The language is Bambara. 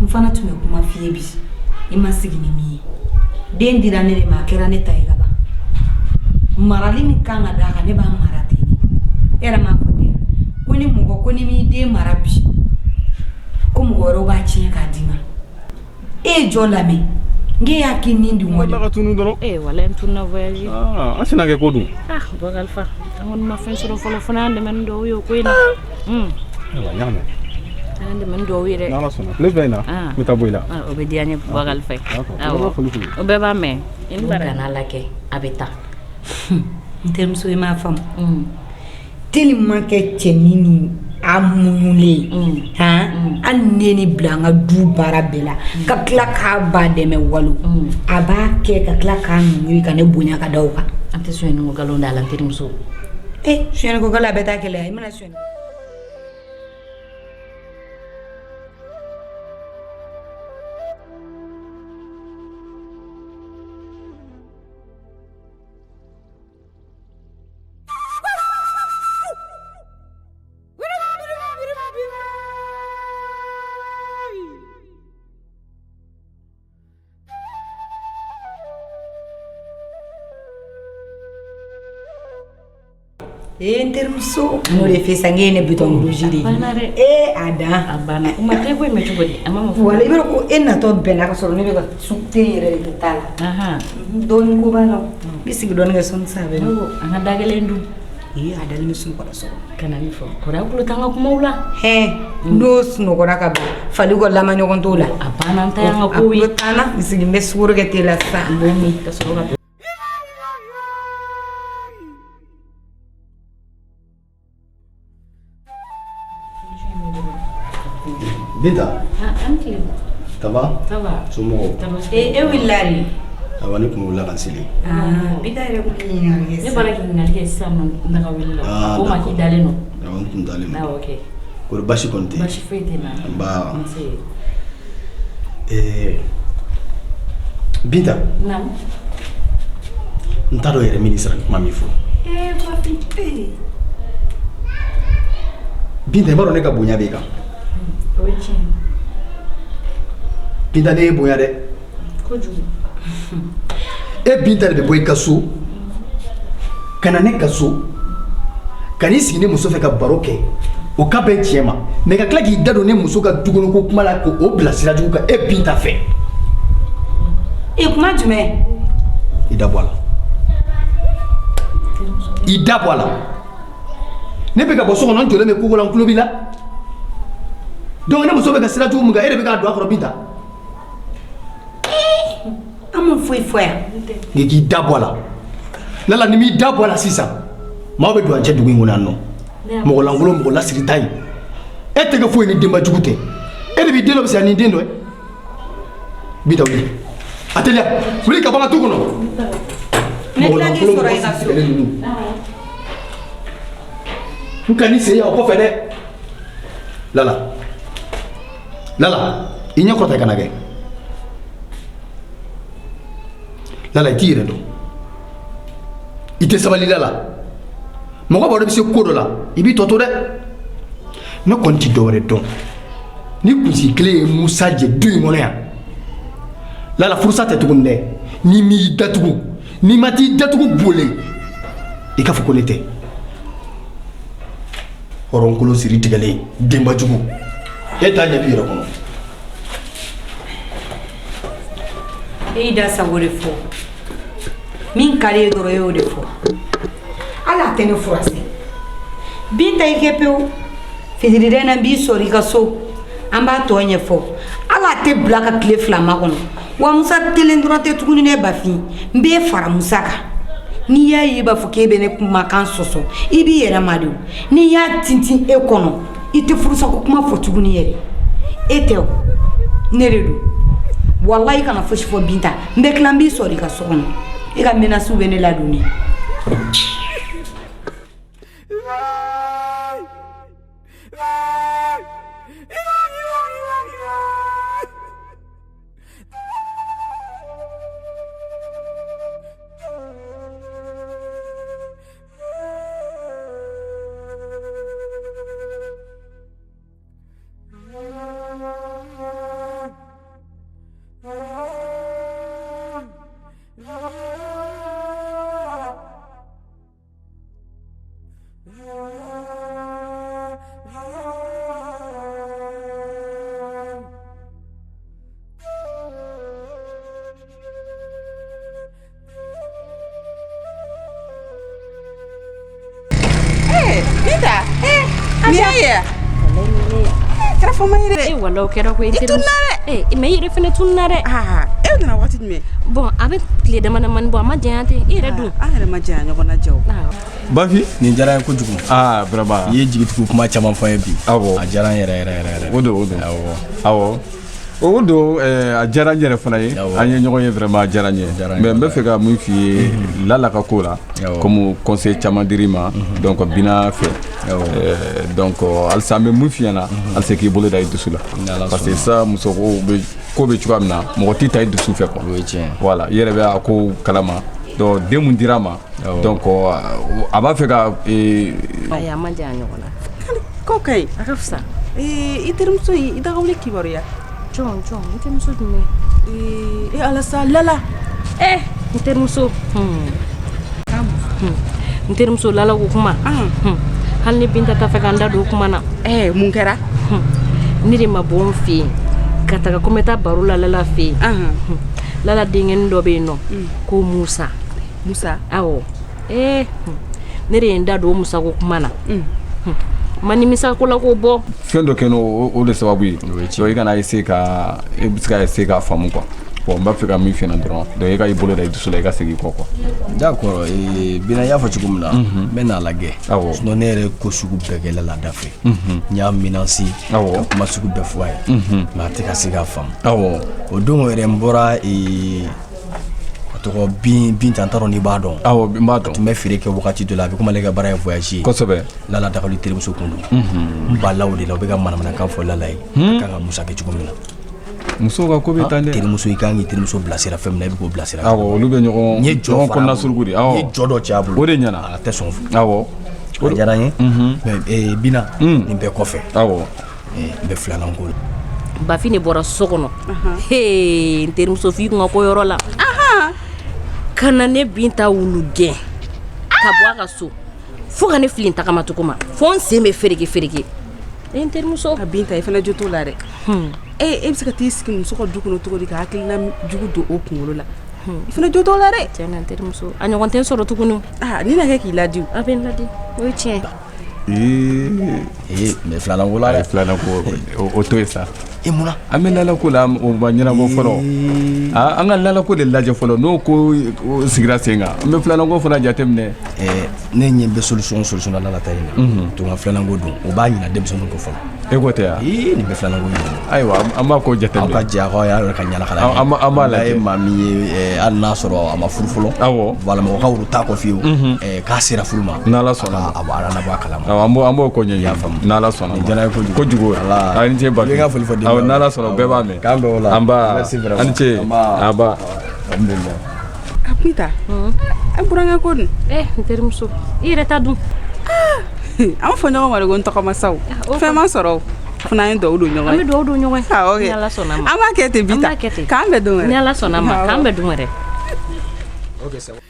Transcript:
Mfana tun bɛ kuma f'i ye bi I ma sigi ni min ye den dira ne de ma a kɛra ne ta ye ka ban marali min kan ka d'a kan ne b'a mara ten e yɛrɛ m'a fɔ ten ko ni mɔgɔ ko ni m'i den mara bi ko mɔgɔ wɛrɛw b'a tiɲɛ k'a d'i ma e ye jɔ lamɛn n k'e y'a k'i nin dun wale ka tunu dɔrɔn wala n tunna voyage an sina kɛ ko dun Bakalifa an kɔni ma fɛn sɔrɔ fɔlɔ fana y'an dɛmɛ ni dɔw ye o ko in na ayiwa n y'a mɛn an dɛmɛ ni dɔw ye dɛ n'Ala sɔnna tile bɛɛ in na n bɛ taa bɔ i la o bɛ diya n ye Bakalifa o bɛɛ b'a mɛn i ni bara n'a la kɛ a bɛ taa n terimuso I m'a faamu tellement que cɛnin ni a muɲulen hali ne ni bila an ka du baara bɛɛ la ka tila k'a ba dɛmɛ walo a b'a kɛ ka tila k'a nuɲu ka ne bonya ka da o kan an tɛ sɔn ko galon da la n terimuso suyɛni ko galo a bɛ taa kɛlɛ I mana suyɛni n terimuso n'o de fɛ sa n k'e ne bitɔn rouge de ye a dan a banna o ma kɛ ko in mɛ cogo di a ma ma fɔ wala I b'a dɔn ko e natɔ bɛnna ka sɔrɔ ne bɛ ka den yɛrɛ de t'a la dɔɔni ko b'a la n bɛ sigi dɔɔni kɛ sɔnni sa a bɛ an ka da kelen dun a dalen bɛ sunɔgɔla sɔrɔ kana min fɔ kɔrɔ kulo t'an ka kumaw la n'o sunɔgɔra ka ban fali kɔ lama ɲɔgɔn t'o la a banna an ta y'an ka kow ye a kulo t'an na n sigi n bɛ sukoro kɛ te la sisan n b'o min ka sɔrɔ ka Binta Anti ça va somɔgɔw e wulila de awa ne tun wulila ka seli Binta yɛrɛ ko k'i ɲininkali kɛ ne bɔra k'i ɲininkali kɛ sisan nɔ n ka wuli la ko ma k'i dalen nɔ awɔ n tun dalen nɔ ok kɔri basi kɔni tɛ basi foyi tɛ na nba Binta naamu n t'a dɔn yɛrɛ min sera kuma min fɔ Binta i b'a dɔn ne ka bonya b'i kan o ye tiɲɛ Binta ne ye bonya dɛ kojugu e Binta de bɛ bɔ i ka so ka na ne ka so ka n'i sigi ne muso fɛ ka baro kɛ o ka bɛn tiɲɛ ma mais ka tila k'i da don ne muso ka dukɔnɔko kuma la k'o bila sira jugu kan e Binta fɛ kuma jumɛn i da bɔ a la i da bɔ a la ne bɛ ka bɔ so kɔnɔ n jɔlen bɛ kogo la n tulo b'i la donc ne muso bɛ ka sira jugu min kan e de bɛ k'a don a kɔrɔ Binta an m'o foyi fɔ yan n'i k'i da bɔ a la Lala ni m'i da bɔ a la sisan maaw bɛ don an cɛ dugu in kɔnɔ yan nɔ mɔgɔ lankolon mɔgɔ lasiri ta ye e tɛgɛ foyi ni denba jugu tɛ e de b'i den dɔ bɛ se ni den dɔ ye Binta wuli a teliya wuli ka bɔ n ka du kɔnɔ mɔgɔ lankolon mɔgɔ sigilen ninnu n ka ni sen yan o kɔfɛ dɛ Lala i ɲɛ kɔrɔta i kana kɛ Lala i t'i yɛrɛ dɔn i tɛ sabali la mɔgɔ b'a dɔn i bɛ se ko dɔ la i b'i tɔ to dɛ ne kɔni tɛ dɔwɛrɛ dɔn ni kunsigi kelen ye Musa jɛ du in kɔnɔ yan Lala furusa tɛ tuguni dɛ n'i m'i datugu n'i ma t'i datugu bolen i k'a fɔ ko ne tɛ hɔrɔnkolo siri tigɛlen denba jugu e t'a ɲɛ b'i yɛrɛ kɔnɔ e y'i da sago de fɔ min ka di ye dɔrɔn e y'o de fɔ hali a tɛ ne furase Binta i kɛ pewu fitiridɛn na n b'i sɔrɔ i ka so an b'a tɔ ɲɛfɔ hali a tɛ bila ka tile fila makɔnɔ wa Musa kelen dɔrɔn tɛ tuguni ne Bafin n b'e fara Musa kan n'i y'a ye i b'a fɔ k'e bɛ ne kumakan sɔsɔ i b'i yɛrɛ ma de n'i y'a tintin e kɔnɔ i tɛ furusako kuma fɔ tuguni yɛrɛ e tɛ o ne de don wallahi kana fosi fɔ Binta n bɛ tila n b'i sɔrɔ i ka so kɔnɔ e ka menaces bɛ ne ladonni fɔ ma yɛrɛ. Wala o kɛra ko i terimuso. Mais i yɛrɛ fɛnɛ tununa dɛ. E nana waati jumɛn? Bon a bɛ tile damadamani bɔ a ma janya ten i yɛrɛ dun. An yɛrɛ ma janya ɲɔgɔn na jaw. Bafi nin diyara n ye kojugu. Vraiment i ye jigitigiw kuma caman fɔ n ye bi. Awɔ. A diyara n yɛrɛ. O don. Awɔ. O don a diyara n yɛrɛ fana ye. An ye ɲɔgɔn ye vraiment a diyara n ye. Mais n bɛ fɛ ka mun f'i ye Lala ka ko la comme conseil caman dir'i ma donc Bina fɛ. Donc halisa an bɛ mun f'i ɲɛna halisa k'i bolo da i dusu la. Parce que ça muso ko bɛ cogoya min na mɔgɔ t'i ta i dusu fɛ quoi. Voilà i yɛrɛ bɛ a ko kalama. Donc den mun dira ma donc a b'a fɛ ka ayi a ma janya ɲɔgɔn na. Ko kaɲi. A ka fisa. I terimuso in i dagawuli kibaruya. Jɔn n terimuso jumɛn? Alasa Lala. N terimuso. N terimuso Lala ko kuma. Hali ni Binta t'a fɛ ka n da don o kuma na. Mun kɛra? Ne de ma bɔ n fɛ yen ka taga ko n bɛ taa baro la Lala fɛ yen. Lala denkɛnin dɔ bɛ yen nɔ ko Musa. Musa? Awɔ. Ne de ye n da don o Musa ko kuma na. Ma nimisa ko la ko bɔ. Fɛn dɔ kɛ n'o o de sababu ye. Donc i kana essayer ka i bɛ se ka essayer k'a faamu quoi. Bon n b'a fɛ ka min f'i ɲɛna dɔrɔn donc i ka i bolo da i dusu la i ka segin i kɔ quoi. D'accord Bina y'a fɔ cogo min na n bɛ n'a lajɛ. Sinon ne yɛrɛ ko sugu bɛɛ kɛ Lala da fɛ. N y'a menacer ka kuma sugu bɛɛ fɔ a ye mais a tɛ ka se k'a faamu. O don yɛrɛ n bɔra tɔgɔ Binta n t'a dɔn n'i b'a dɔn. Awɔ n b'a dɔn. A tun bɛ feere kɛ wagati dɔ la a bɛ komi ale ka baara ye voyage ye. Kosɛbɛ. Lala dagali terimuso kun don. N b'a la o de la u bɛ ka manamanakan fɔ Lala ye a kan ka Musa kɛ cogo min na. Muso ka ko bɛ tan dɛ. Terimuso i kan k'i terimuso bilasira fɛn min na i bɛ k'o bilasira. Awɔ olu bɛ ɲɔgɔn kɔnɔna suruku de. N ye jɔ dɔ cɛ a bolo. O de ɲɛna. A tɛ sɔn. Awɔ. A diyara n ye. Mais Bina nin bɛɛ kɔfɛ. Awɔ. N bɛ filanan ko la. Bafi ne bɔra so kɔnɔ. N terimuso f'i kun ka ko yɔrɔ la. Ka na ne Binta wulu gɛn ka bɔ a ka so fo ka ne fili n tagamacogo ma fo n sen bɛ fereke. N terimuso. A Binta i fana jo t'o la dɛ. E bɛ se ka t'i sigi muso ka du kɔnɔ cogo di ka hakilina jugu don o kunkolo la. I fana jo t'o la dɛ. Tiɲɛna n terimuso a ɲɔgɔn tɛ n sɔrɔ tuguni. Ni na kɛ k'i ladi. A bɛ n ladi o ye tiɲɛ. Mais filanan ko la dɛ. Filanan ko o to ye sa. I munna? An bɛ Lala ko la o ma ɲɛnabɔ fɔlɔ. An ka Lala ko de lajɛ fɔlɔ n'o ko sigira sen kan an bɛ filanan ko fana jateminɛ. Ne ɲɛ bɛ solution na Lala ta in na. Donc ka filanan ko don o b'a ɲina denmisɛnninw ko fɔlɔ. E ko tɛ ya? Nin bɛ filanan ko ye. Ayiwa an b'a ko jateminɛ. Aw ka jɛ aw yɛrɛ ka ɲalakala. An b'a lajɛ. N'a ye maa min ye hali n'a sɔrɔ a ma furu fɔlɔ. Awɔ. Voilà mɔgɔ ka woro t'a kɔ fiyewu. K'a sera furu ma. N'Ala sɔnna. A b'a labɔ a kalama. Awɔ an b'o ko ɲɛɲini. N'Ala sɔnna. Nin diyara n ye kojugu. A ni ce Bafi. I bɛ n ka foli fɔ den. Awɔ n'Ala sɔnna bɛɛ b'a mɛn. K'an bɛn o la. An b'a. A ni ce. A b'a. Alhamdulillah. A Binta. A burankɛ ko dun? N terimuso i yɛrɛ ta dun. An fɔ ɲɔgɔn ma de ko n tɔgɔmasaw. Fɛn ma sɔrɔ. Fana an ye dugawu don ɲɔgɔn ye. An bɛ dugawu don ɲɔgɔn ye. Awɔ kɛ. Ni Ala sɔnna ma. An b'a kɛ ten Binta. An b'a kɛ ten. K'an bɛn don wɛrɛ. Ni Ala sɔnna ma k'an bɛn don wɛrɛ. Ok, c'est bon.